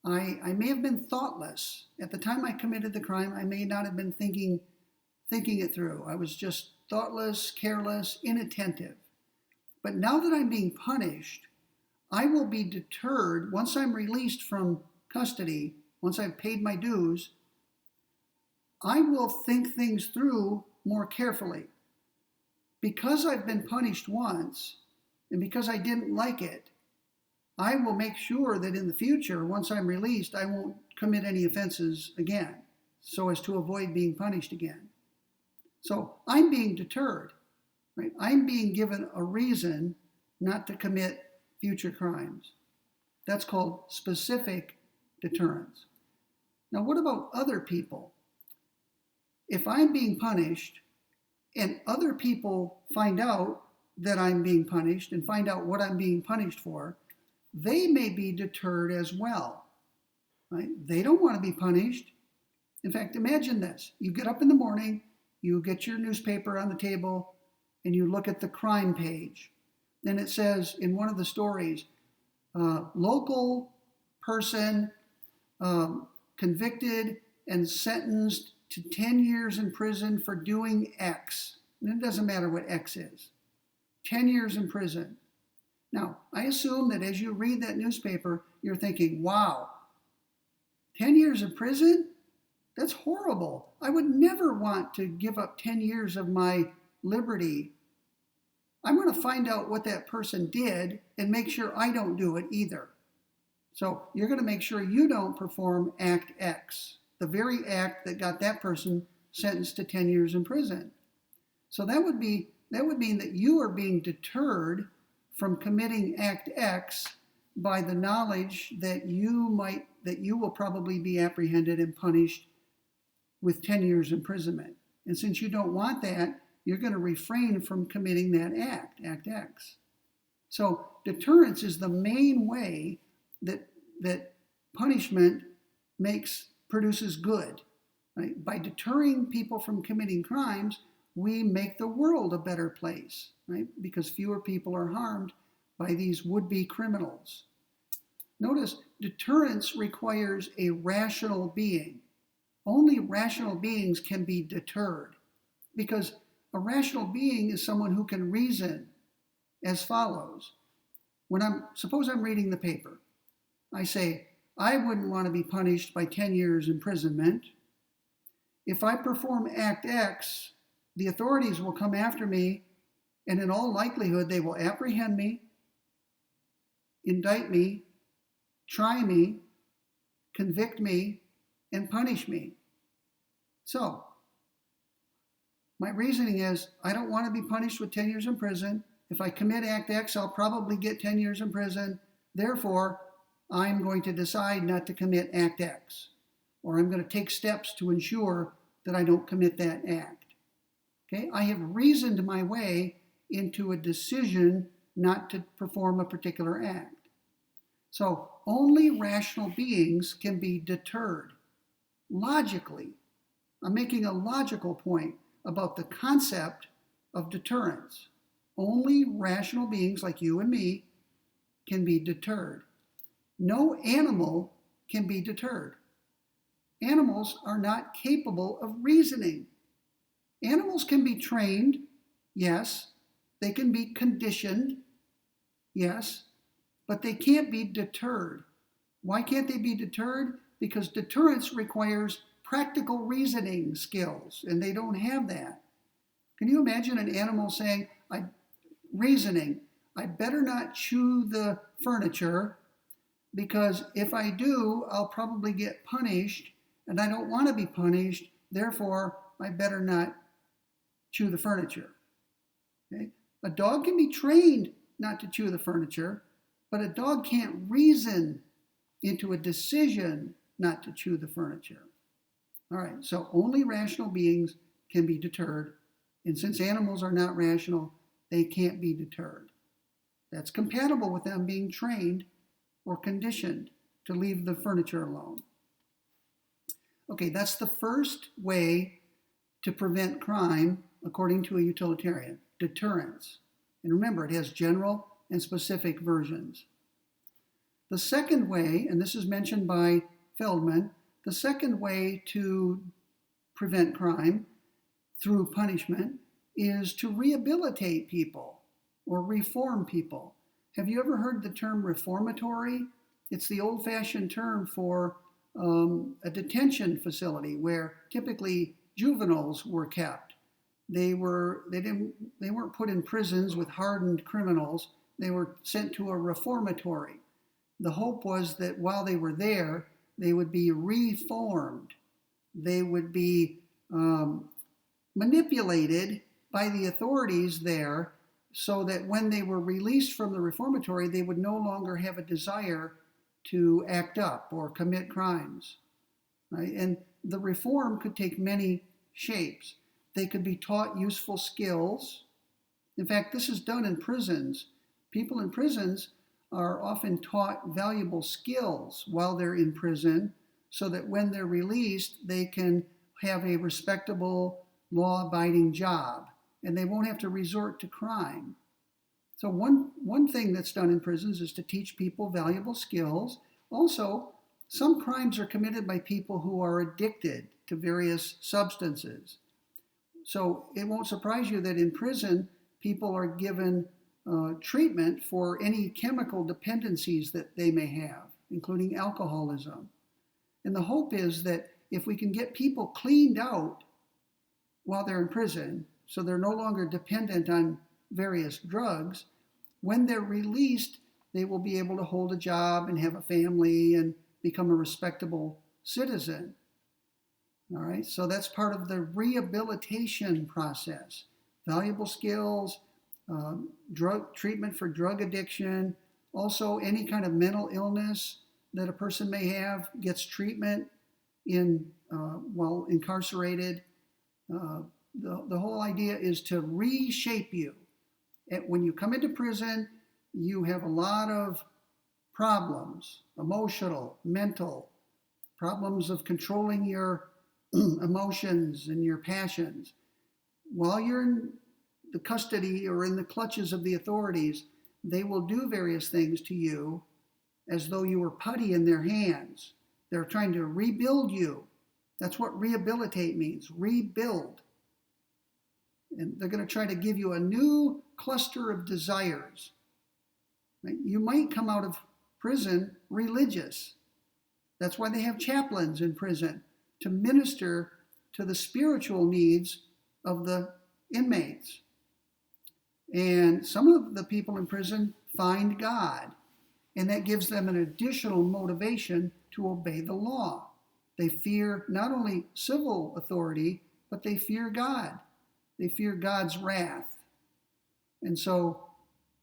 I may have been thoughtless. At the time I committed the crime, I may not have been thinking it through. I was just thoughtless, careless, inattentive. But now that I'm being punished, I will be deterred once I'm released from custody, once I've paid my dues. I will think things through more carefully. Because I've been punished once, and because I didn't like it, I will make sure that in the future, once I'm released, I won't commit any offenses again, so as to avoid being punished again. So I'm being deterred, right? I'm being given a reason not to commit future crimes. That's called specific deterrence. Now, what about other people? If I'm being punished and other people find out that I'm being punished and find out what I'm being punished for, they may be deterred as well. Right? They don't want to be punished. In fact, imagine this. You get up in the morning, you get your newspaper on the table, and you look at the crime page. And it says in one of the stories, local person convicted and sentenced to 10 years in prison for doing X. And it doesn't matter what X is. 10 years in prison. Now, I assume that as you read that newspaper, you're thinking, wow, 10 years in prison? That's horrible. I would never want to give up 10 years of my liberty. I'm going to find out what that person did and make sure I don't do it either. So you're going to make sure you don't perform Act X, the very act that got that person sentenced to 10 years in prison. So that would mean that you are being deterred from committing Act X by the knowledge that you will probably be apprehended and punished with 10 years imprisonment. And since you don't want that, you're going to refrain from committing that act, Act X. So deterrence is the main way that punishment produces good. Right? By deterring people from committing crimes, we make the world a better place, right? Because fewer people are harmed by these would-be criminals. Notice deterrence requires a rational being. Only rational beings can be deterred, because a rational being is someone who can reason as follows. Suppose I'm reading the paper. I say, I wouldn't want to be punished by 10 years imprisonment. If I perform Act X, the authorities will come after me, and in all likelihood, they will apprehend me, indict me, try me, convict me, and punish me. So, my reasoning is, I don't want to be punished with 10 years in prison. If I commit Act X, I'll probably get 10 years in prison. Therefore, I'm going to decide not to commit Act X, or I'm going to take steps to ensure that I don't commit that act. Okay? I have reasoned my way into a decision not to perform a particular act. So only rational beings can be deterred. Logically, I'm making a logical point about the concept of deterrence. Only rational beings like you and me can be deterred. No animal can be deterred. Animals are not capable of reasoning. Animals can be trained, yes. They can be conditioned, yes, but they can't be deterred. Why can't they be deterred? Because deterrence requires practical reasoning skills, and they don't have that. Can you imagine an animal saying, reasoning, I better not chew the furniture, because if I do, I'll probably get punished, and I don't want to be punished, therefore I better not chew the furniture. Okay? A dog can be trained not to chew the furniture, but a dog can't reason into a decision not to chew the furniture. All right, so only rational beings can be deterred, and since animals are not rational, they can't be deterred. That's compatible with them being trained or conditioned to leave the furniture alone. Okay, that's the first way to prevent crime according to a utilitarian, deterrence. And remember, it has general and specific versions. The second way, and this is mentioned by Feldman, the second way to prevent crime through punishment is to rehabilitate people or reform people. Have you ever heard the term reformatory? It's the old-fashioned term for a detention facility where typically juveniles were kept. They weren't put in prisons with hardened criminals. They were sent to a reformatory. The hope was that while they were there, they would be reformed. They would be manipulated by the authorities there so that when they were released from the reformatory, they would no longer have a desire to act up or commit crimes. Right? And the reform could take many shapes. They could be taught useful skills. In fact, this is done in prisons. People in prisons are often taught valuable skills while they're in prison so that when they're released, they can have a respectable, law-abiding job and they won't have to resort to crime. So one thing that's done in prisons is to teach people valuable skills. Also, some crimes are committed by people who are addicted to various substances. So it won't surprise you that in prison, people are given treatment for any chemical dependencies that they may have, including alcoholism. And the hope is that if we can get people cleaned out while they're in prison, so they're no longer dependent on various drugs, when they're released, they will be able to hold a job and have a family and become a respectable citizen. All right, so that's part of the rehabilitation process. Valuable skills, drug treatment for drug addiction, also any kind of mental illness that a person may have gets treatment while incarcerated. The whole idea is to reshape you. When you come into prison, you have a lot of problems, emotional, mental, problems of controlling your emotions and your passions. While you're in the custody or in the clutches of the authorities, they will do various things to you as though you were putty in their hands. They're trying to rebuild you. That's what rehabilitate means, rebuild. And they're going to try to give you a new cluster of desires. Right? You might come out of prison religious. That's why they have chaplains in prison, to minister to the spiritual needs of the inmates. And some of the people in prison find God, and that gives them an additional motivation to obey the law. They fear not only civil authority, but they fear God. They fear God's wrath. And so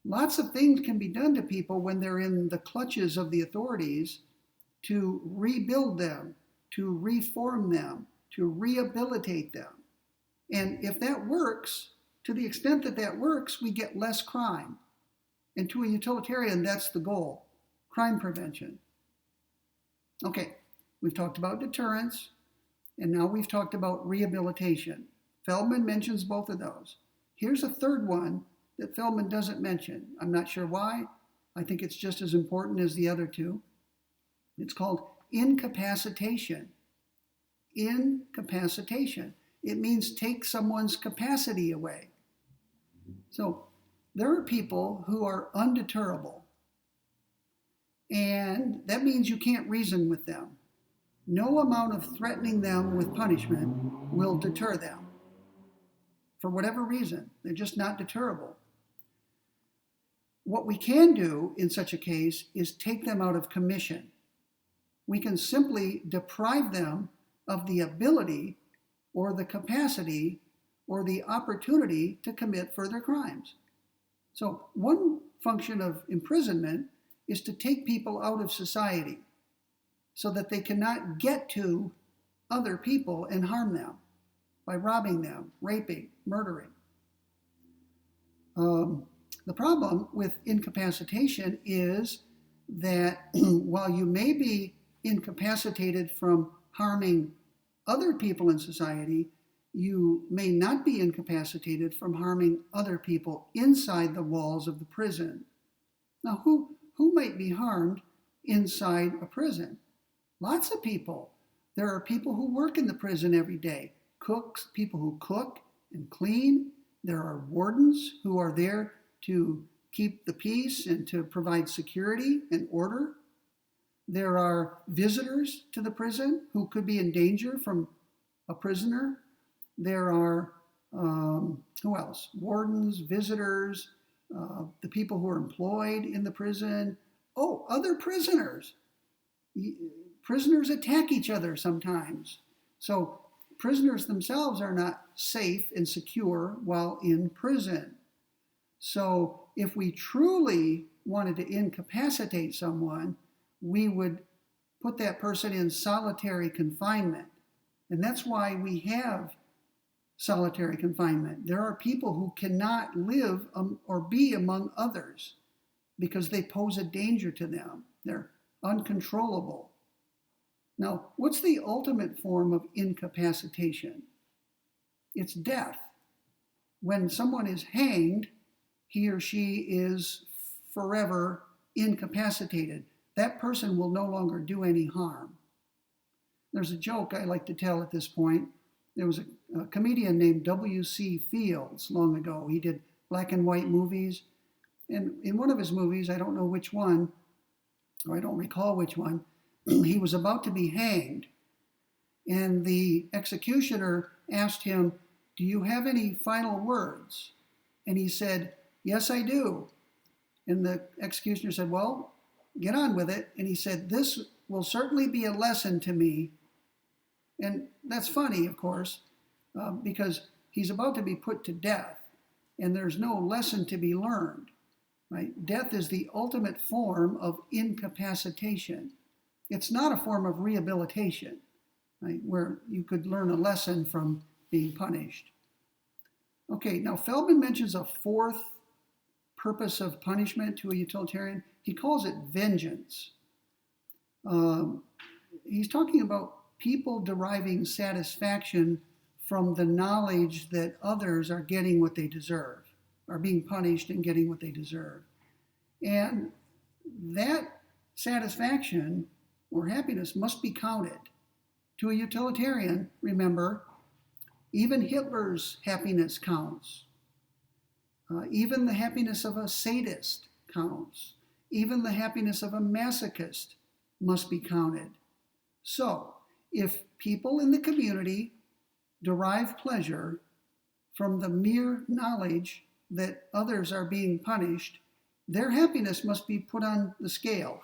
lots of things can be done to people when they're in the clutches of the authorities to rebuild them, to reform them, to rehabilitate them. And if that works, to the extent that that works, we get less crime. And to a utilitarian, that's the goal, crime prevention. Okay, we've talked about deterrence, and now we've talked about rehabilitation. Feldman mentions both of those. Here's a third one that Feldman doesn't mention. I'm not sure why. I think it's just as important as the other two. It's called incapacitation. Incapacitation. It means take someone's capacity away. So there are people who are undeterrable, and that means you can't reason with them. No amount of threatening them with punishment will deter them. For whatever reason, they're just not deterrable. What we can do in such a case is take them out of commission. We can simply deprive them of the ability or the capacity or the opportunity to commit further crimes. So one function of imprisonment is to take people out of society so that they cannot get to other people and harm them by robbing them, raping, murdering. The problem with incapacitation is that while you may be incapacitated from harming other people in society, you may not be incapacitated from harming other people inside the walls of the prison. Now, who might be harmed inside a prison? Lots of people. There are people who work in the prison every day. Cooks, people who cook and clean. There are wardens who are there to keep the peace and to provide security and order. There are visitors to the prison who could be in danger from a prisoner. There are, who else? Wardens, visitors, the people who are employed in the prison. Oh, other prisoners. Prisoners attack each other sometimes. So prisoners themselves are not safe and secure while in prison. So if we truly wanted to incapacitate someone, we would put that person in solitary confinement. And that's why we have solitary confinement. There are people who cannot live or be among others because they pose a danger to them. They're uncontrollable. Now, what's the ultimate form of incapacitation? It's death. When someone is hanged, he or she is forever incapacitated. That person will no longer do any harm. There's a joke I like to tell at this point. There was a comedian named W.C. Fields long ago. He did black and white movies. And in one of his movies, I don't know which one, or I don't recall which one, he was about to be hanged. And the executioner asked him, "Do you have any final words?" And he said, "Yes, I do." And the executioner said, "Well, get on with it." And he said, "This will certainly be a lesson to me." And that's funny, of course, because he's about to be put to death, and there's no lesson to be learned. Right? Death is the ultimate form of incapacitation. It's not a form of rehabilitation, right, where you could learn a lesson from being punished. Okay, now Feldman mentions a fourth purpose of punishment to a utilitarian. He calls it vengeance. He's talking about people deriving satisfaction from the knowledge that others are getting what they deserve, are being punished and getting what they deserve. And that satisfaction or happiness must be counted. To a utilitarian, remember, even Hitler's happiness counts. Even the happiness of a sadist counts. Even the happiness of a masochist must be counted. So, if people in the community derive pleasure from the mere knowledge that others are being punished, their happiness must be put on the scale.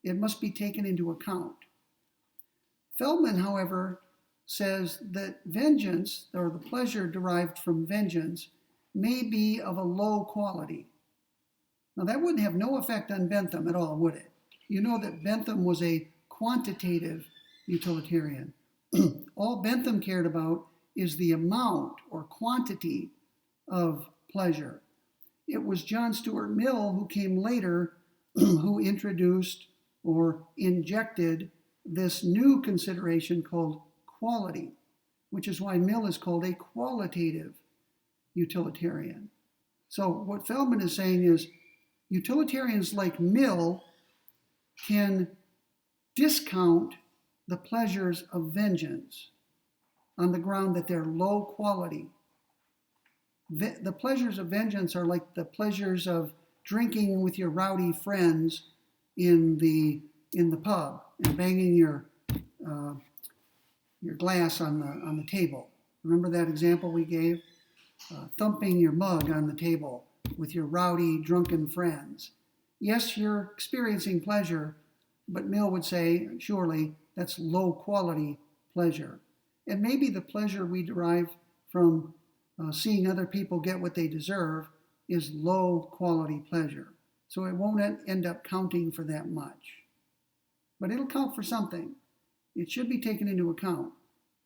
It must be taken into account. Feldman, however, says that vengeance, or the pleasure derived from vengeance, may be of a low quality. Now, that wouldn't have no effect on Bentham at all, would it? You know that Bentham was a quantitative utilitarian. All Bentham cared about is the amount or quantity of pleasure. It was John Stuart Mill who came later who introduced or injected this new consideration called quality, which is why Mill is called a qualitative utilitarian. So what Feldman is saying is utilitarians like Mill can discount the pleasures of vengeance on the ground that they're low quality. The pleasures of vengeance are like the pleasures of drinking with your rowdy friends in the pub and banging your glass on the table. Remember that example we gave? Thumping your mug on the table with your rowdy, drunken friends. Yes, you're experiencing pleasure, but Mill would say, surely, that's low quality pleasure. And maybe the pleasure we derive from seeing other people get what they deserve is low quality pleasure. So it won't end up counting for that much. But it'll count for something. It should be taken into account,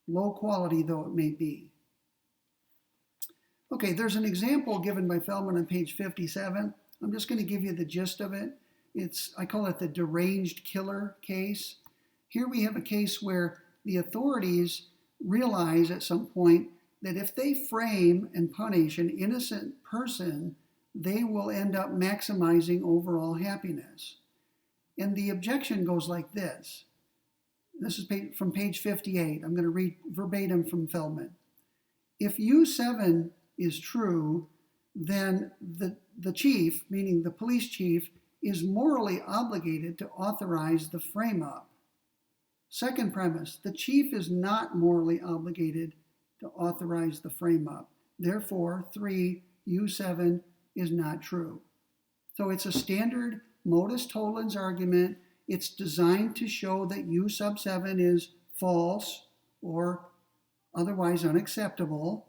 low quality though it may be. Okay, there's an example given by Feldman on page 57. I'm just going to give you the gist of it. I call it the deranged killer case. Here we have a case where the authorities realize at some point that if they frame and punish an innocent person, they will end up maximizing overall happiness. And the objection goes like this. This is from page 58. I'm going to read verbatim from Feldman. If U7 is true, then the chief, meaning the police chief, is morally obligated to authorize the frame-up. Second premise, the chief is not morally obligated to authorize the frame-up. Therefore, 3, U7 is not true. So it's a standard modus tollens argument. It's designed to show that U sub 7 is false or otherwise unacceptable.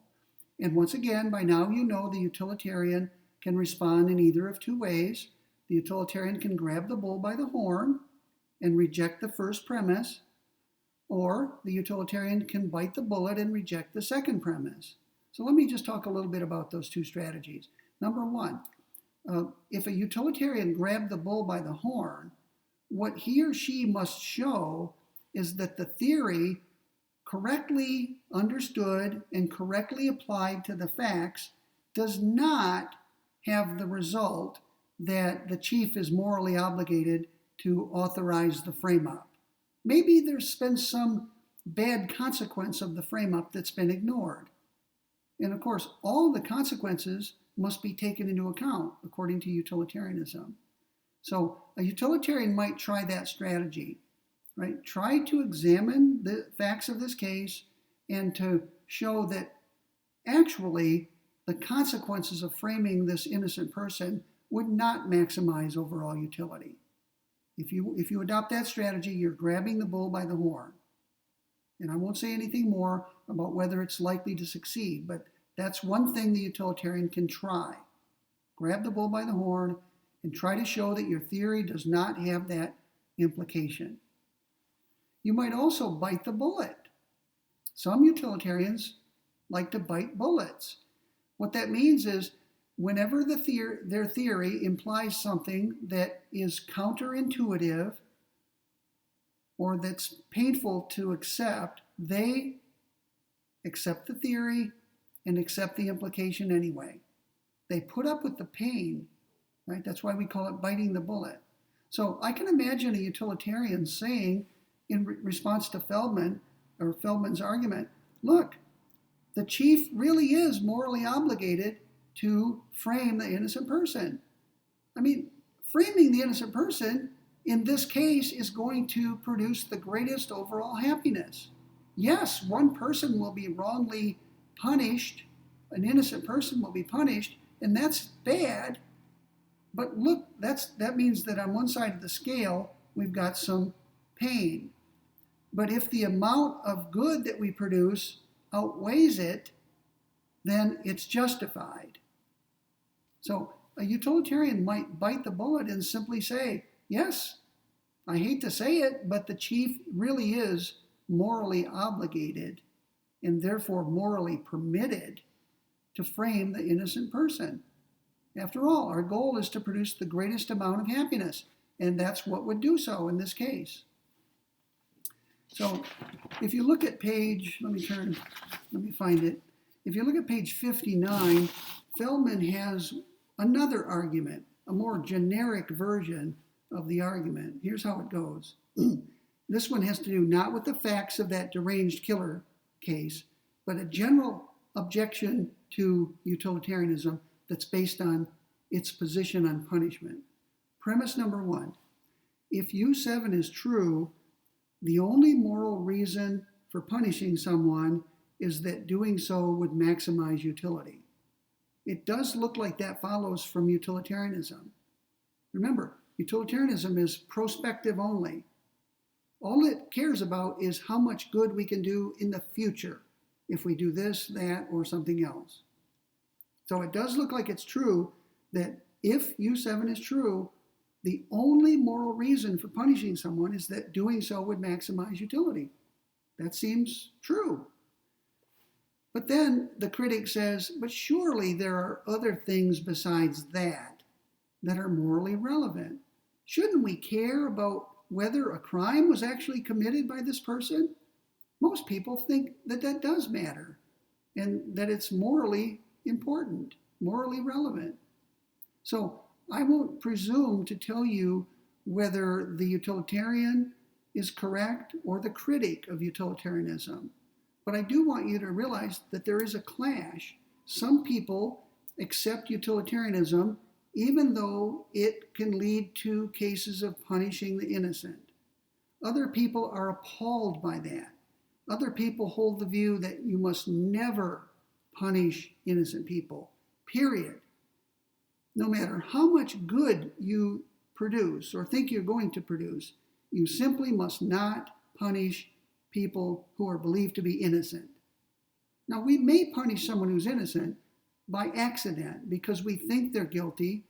And once again, by now you know the utilitarian can respond in either of two ways. The utilitarian can grab the bull by the horn and reject the first premise, or the utilitarian can bite the bullet and reject the second premise. So let me just talk a little bit about those two strategies. Number one, if a utilitarian grabbed the bull by the horn, what he or she must show is that the theory correctly understood and correctly applied to the facts does not have the result that the chief is morally obligated to authorize the frame-up. Maybe there's been some bad consequence of the frame-up that's been ignored. And of course, all the consequences must be taken into account according to utilitarianism. So a utilitarian might try that strategy, right? Try to examine the facts of this case and to show that actually the consequences of framing this innocent person would not maximize overall utility. If you adopt that strategy, you're grabbing the bull by the horn. And I won't say anything more about whether it's likely to succeed, but that's one thing the utilitarian can try. Grab the bull by the horn and try to show that your theory does not have that implication. You might also bite the bullet. Some utilitarians like to bite bullets. What that means is whenever their theory implies something that is counterintuitive or that's painful to accept, they accept the theory and accept the implication anyway. They put up with the pain, right? That's why we call it biting the bullet. So I can imagine a utilitarian saying in response to Feldman's argument, look, the chief really is morally obligated to frame the innocent person. I mean, framing the innocent person in this case is going to produce the greatest overall happiness. Yes, one person will be wrongly punished, an innocent person will be punished, and that's bad. But look, that means that on one side of the scale, we've got some pain. But if the amount of good that we produce outweighs it, then it's justified. So a utilitarian might bite the bullet and simply say, yes, I hate to say it, but the chief really is morally obligated and therefore morally permitted to frame the innocent person. After all, our goal is to produce the greatest amount of happiness, and that's what would do so in this case. So if you look at page, let me find it. If you look at page 59, Feldman has another argument, a more generic version of the argument. Here's how it goes. This one has to do not with the facts of that deranged killer case, but a general objection to utilitarianism that's based on its position on punishment. Premise number one, if U7 is true, the only moral reason for punishing someone is that doing so would maximize utility. It does look like that follows from utilitarianism. Remember, utilitarianism is prospective only. All it cares about is how much good we can do in the future if we do this, that, or something else. So it does look like it's true that if U7 is true, the only moral reason for punishing someone is that doing so would maximize utility. That seems true. But then the critic says, but surely there are other things besides that are morally relevant. Shouldn't we care about whether a crime was actually committed by this person? Most people think that that does matter and that it's morally important, morally relevant. So I won't presume to tell you whether the utilitarian is correct or the critic of utilitarianism. But I do want you to realize that there is a clash. Some people accept utilitarianism even though it can lead to cases of punishing the innocent. Other people are appalled by that. Other people hold the view that you must never punish innocent people, period. No matter how much good you produce or think you're going to produce, you simply must not punish people who are believed to be innocent. Now, we may punish someone who's innocent by accident because we think they're guilty,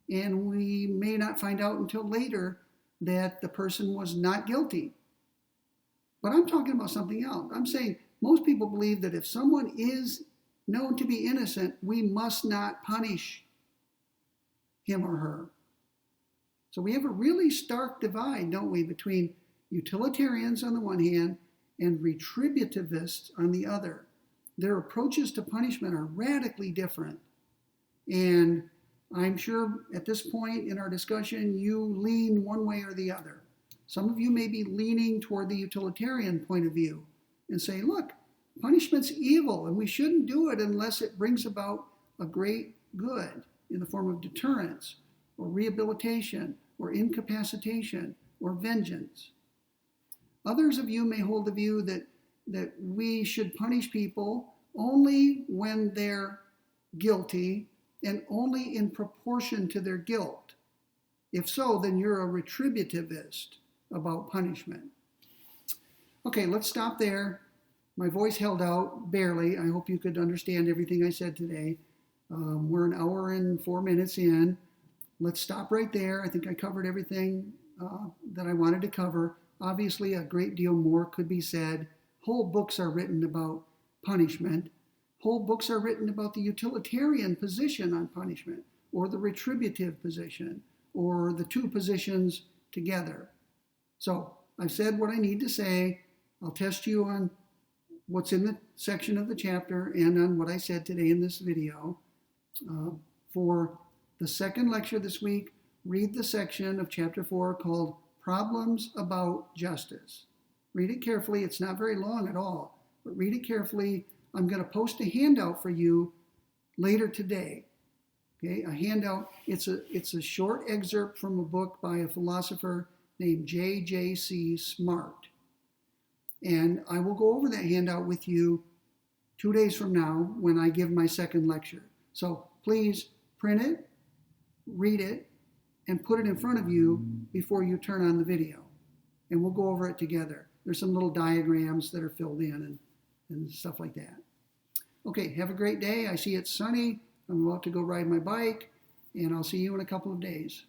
and we may not find out until later that the person was not guilty. But I'm talking about something else. I'm saying most people believe that if someone is known to be innocent, we must not punish him or her. So we have a really stark divide, don't we, between utilitarians on the one hand and retributivists on the other. Their approaches to punishment are radically different. And I'm sure at this point in our discussion, you lean one way or the other. Some of you may be leaning toward the utilitarian point of view and say, look, punishment's evil and we shouldn't do it unless it brings about a great good in the form of deterrence or rehabilitation or incapacitation or vengeance. Others of you may hold the view that we should punish people only when they're guilty and only in proportion to their guilt. If so, then you're a retributivist about punishment. Okay, let's stop there. My voice held out barely. I hope you could understand everything I said today. We're an hour and 4 minutes in. Let's stop right there. I think I covered everything that I wanted to cover. Obviously, a great deal more could be said. Whole books are written about punishment. Whole books are written about the utilitarian position on punishment, or the retributive position, or the two positions together. So I've said what I need to say. I'll test you on what's in the section of the chapter and on what I said today in this video. For the second lecture this week, read the section of Chapter 4 called Problems About Justice. Read it carefully. It's not very long at all, but read it carefully. I'm going to post a handout for you later today. Okay, a handout. It's a short excerpt from a book by a philosopher named J.J.C. Smart. And I will go over that handout with you 2 days from now when I give my second lecture. So please print it, read it, and put it in front of you before you turn on the video. And we'll go over it together. There's some little diagrams that are filled in and stuff like that. Okay, have a great day. I see it's sunny. I'm about to go ride my bike, and I'll see you in a couple of days.